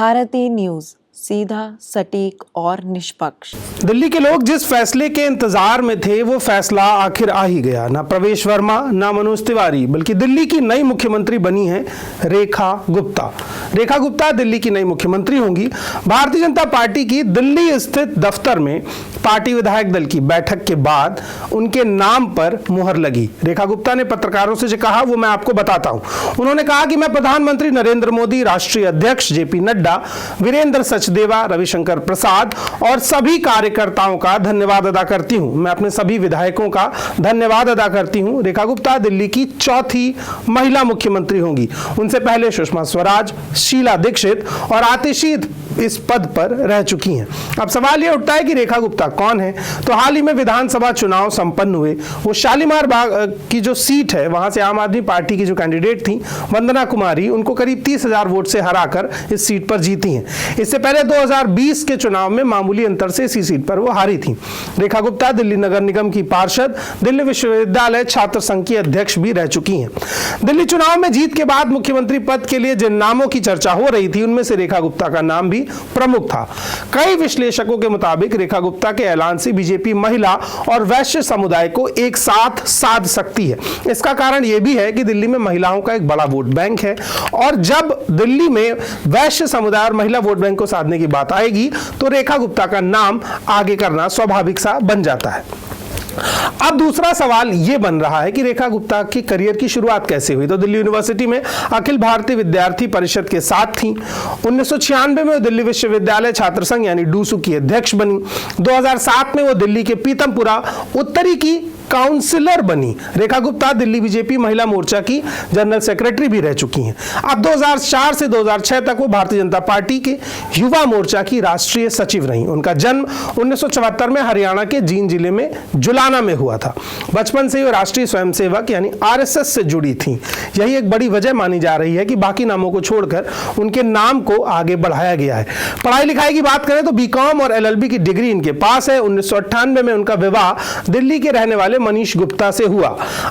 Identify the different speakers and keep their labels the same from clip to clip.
Speaker 1: Bharti news, सीधा, सटीक और निष्पक्ष।
Speaker 2: दिल्ली के लोग जिस फैसले के इंतजार में थे वो फैसला आखिर आ ही गया। ना प्रवेश वर्मा ना मनोज तिवारी, बल्कि दिल्ली की नई मुख्यमंत्री बनी है रेखा गुप्ता। रेखा गुप्ता दिल्ली की नई मुख्यमंत्री होंगी। भारतीय जनता पार्टी की दिल्ली स्थित दफ्तर में पार्टी विधायक दल की बैठक के बाद उनके नाम पर मुहर लगी। रेखा गुप्ता ने पत्रकारों से जो कहा वो मैं आपको बताता हूं। उन्होंने कहा कि मैं प्रधानमंत्री नरेंद्र मोदी, राष्ट्रीय अध्यक्ष जेपी नड्डा, वीरेंद्र सचदेवा, रविशंकर प्रसाद और सभी कार्यकर्ताओं का धन्यवाद अदा करती हूं। मैं अपने सभी विधायकों का धन्यवाद अदा करती हूं। रेखा गुप्ता दिल्ली की चौथी महिला मुख्यमंत्री होंगी। उनसे पहले सुषमा स्वराज, शीला दीक्षित और आतिशी इस पद पर रह चुकी हैं। अब सवाल यह उठता है कि रेखा गुप्ता कौन है। तो हाल ही में विधानसभा चुनाव संपन्न हुए। वो शालीमार बाग की जो सीट है वहां से आम आदमी पार्टी की जो कैंडिडेट थी वंदना कुमारी, उनको करीब 30,000 वोट से हराकर इस सीट पर जीती हैं। इससे पहले 2020 के चुनाव में मामूली अंतर से इसी सीट पर वो हारी थी। रेखा गुप्ता दिल्ली नगर निगम की पार्षद, दिल्ली विश्वविद्यालय छात्र संघ की अध्यक्ष भी रह चुकी हैं। दिल्ली चुनाव में जीत के बाद मुख्यमंत्री पद के लिए जिन नामों की चर्चा हो रही थी उनमें से रेखा गुप्ता का नाम भी प्रमुख था। कई विश्लेषकों के मुताबिक रेखा गुप्ता के ऐलान से बीजेपी महिला और वैश्य समुदाय को एक साथ साध सकती है। इसका कारण यह भी है कि दिल्ली में महिलाओं का एक बड़ा वोट बैंक है और जब दिल्ली में वैश्य समुदाय और महिला वोट बैंक को साधने की बात आएगी तो रेखा गुप्ता का नाम आगे करना स्वाभाविक सा बन जाता है। अब दूसरा सवाल यह बन रहा है कि रेखा गुप्ता के करियर की शुरुआत कैसे हुई। तो दिल्ली यूनिवर्सिटी में अखिल भारतीय विद्यार्थी परिषद के साथ थी। 1996 में वो दिल्ली विश्वविद्यालय छात्र संघ यानी डूसू की अध्यक्ष बनी। 2007 में वो दिल्ली के पीतमपुरा उत्तरी की काउंसिलर बनी। रेखा गुप्ता दिल्ली बीजेपी महिला मोर्चा की जनरल सेक्रेटरी भी रह चुकी हैं। अब 2004 से 2006 तक वो भारतीय जनता पार्टी के युवा मोर्चा की राष्ट्रीय सचिव रही। उनका जन्म 1974 में हरियाणा के जींद जिले में जुलाना में हुआ था। बचपन से वो राष्ट्रीय स्वयंसेवक यानी आरएसएस से जुड़ी थी। यही एक बड़ी वजह मानी जा रही है कि बाकी नामों को छोड़कर उनके नाम को आगे बढ़ाया गया है। पढ़ाई लिखाई की बात करें तो बीकॉम और एलएलबी की डिग्री इनके पास है। 1998 में उनका विवाह दिल्ली के रहने वाले मनीष गुप्ता से हुआ।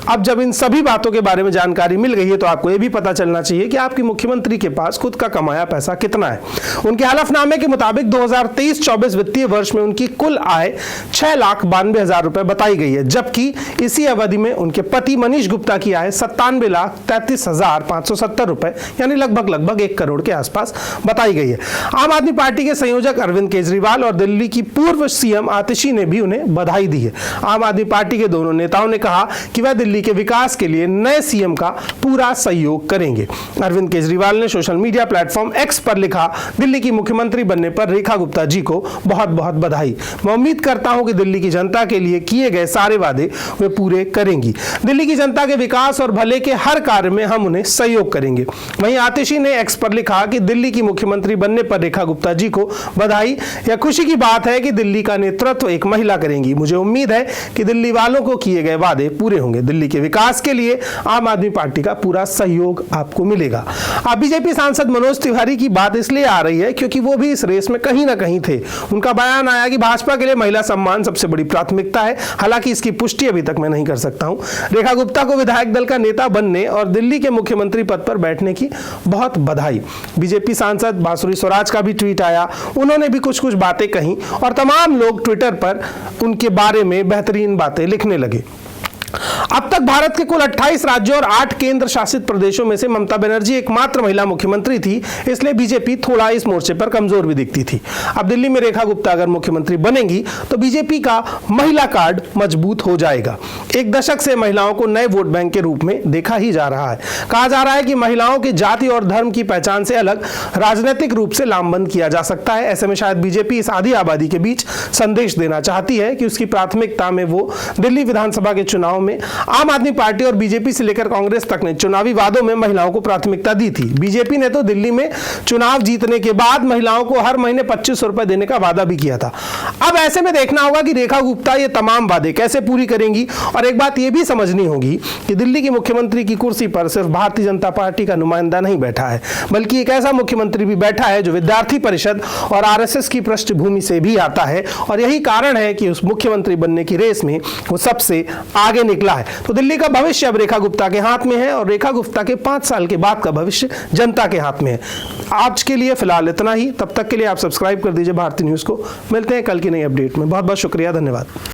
Speaker 2: अब जब इन सभी बातों के बारे में जानकारी मिल गई है तो आपको यह भी पता चलना चाहिए कि आपकी मुख्यमंत्री के पास खुद का कमाया पैसा कितना है। उनके हलफनामे के मुताबिक 2023-24 वित्तीय वर्ष में उनकी कुल आय 6,92,000 रुपए बताई गई है, जबकि इसी अवधि में उनके पति मनीष गुप्ता की आय 97,33,570 रुपए यानी लगभग 1 करोड़ के आसपास बताई गई है। आम आदमी पार्टी के संयोजक अरविंद केजरीवाल और दिल्ली की पूर्व सीएम आतिशी ने भी उन्हें बधाई दी है। आम आदमी पार्टी के दोनों नेताओं ने कहा कि वह दिल्ली के विकास के लिए नए सीएम का पूरा सहयोग करेंगे। अरविंद केजरीवाल ने सोशल मीडिया प्लेटफॉर्म एक्स पर लिखा, दिल्ली की मुख्यमंत्री बनने पर रेखा गुप्ता जी को बहुत बहुत बधाई। मैं उम्मीद करता हूं कि दिल्ली की जनता के लिए किए गए सारे वादे वे पूरे करेंगी। दिल्ली की जनता के विकास और भले के हर कार्य में हम उन्हें सहयोग करेंगे। वहीं आतिशी ने एक्स पर लिखा कि दिल्ली की मुख्यमंत्री बनने पर रेखा गुप्ता जी को बधाई। यह खुशी की बात है कि दिल्ली का नेतृत्व एक महिला करेंगी। मुझे उम्मीद है कि दिल्ली वालों को किए गए वादे पूरे होंगे। दिल्ली के विकास के लिए आम आदमी पार्टी का पूरा सहयोग आपको मिलेगा। अब बीजेपी सांसद मनोज तिवारी की बात इसलिए आ रही है क्योंकि वो भी इस रेस में कहीं ना कहीं थे। उनका बयान आया कि भाजपा के लिए महिला सम्मान सबसे बड़ी प्राथमिकता है। हालांकि इसकी पुष्टि अभी तक मैं नहीं कर सकता हूं। रेखा गुप्ता को विधायक दल का नेता बनने और दिल्ली के मुख्यमंत्री पद पर बैठने की बहुत बधाई। बीजेपी सांसद बांसुरी स्वराज का भी ट्वीट आया। उन्होंने भी कुछ बातें कही और तमाम लोग ट्विटर पर उनके बारे में बेहतरीन बातें लिखने लगे। अब तक भारत के कुल 28 राज्यों और 8 केंद्र शासित प्रदेशों में से ममता बनर्जी एकमात्र महिला मुख्यमंत्री थी, इसलिए बीजेपी थोड़ा इस मोर्चे पर कमजोर भी दिखती थी। अब दिल्ली में रेखा गुप्ता अगर मुख्यमंत्री बनेंगी तो बीजेपी का महिला कार्ड मजबूत हो जाएगा। एक दशक से महिलाओं को नए वोट बैंक के रूप में देखा ही जा रहा है। कहा जा रहा है कि महिलाओं की जाति और धर्म की पहचान से अलग राजनीतिक रूप से लामबंद किया जा सकता है। ऐसे में शायद बीजेपी इस आधी आबादी के बीच संदेश देना चाहती है कि उसकी प्राथमिकता में वो दिल्ली विधानसभा के चुनाव में आम आदमी पार्टी और बीजेपी से लेकर कांग्रेस तक ने चुनावी वादों में महिलाओं को प्राथमिकता दी थी। बीजेपी ने तो दिल्ली में चुनाव जीतने के बाद महिलाओं को हर महीने 2500 रुपए देने का वादा भी किया था। अब ऐसे में देखना होगा कि रेखा गुप्ता ये तमाम वादे कैसे पूरी करेंगी। और एक बात यह भी समझनी होगी कि दिल्ली की मुख्यमंत्री की कुर्सी पर सिर्फ भारतीय जनता पार्टी का नुमाइंदा नहीं बैठा है, बल्कि एक ऐसा मुख्यमंत्री भी बैठा है जो विद्यार्थी परिषद और आरएसएस की पृष्ठभूमि से भी आता है। और यही कारण है कि उस मुख्यमंत्री बनने की रेस में वो सबसे आगे निकला है। तो दिल्ली का भविष्य अब रेखा गुप्ता के हाथ में है और रेखा गुप्ता के 5 साल के बाद का भविष्य जनता के हाथ में है। आज के लिए फिलहाल इतना ही। तब तक के लिए आप सब्सक्राइब कर दीजिए भारती न्यूज़ को। मिलते हैं कल की नई अपडेट में। बहुत बहुत शुक्रिया, धन्यवाद।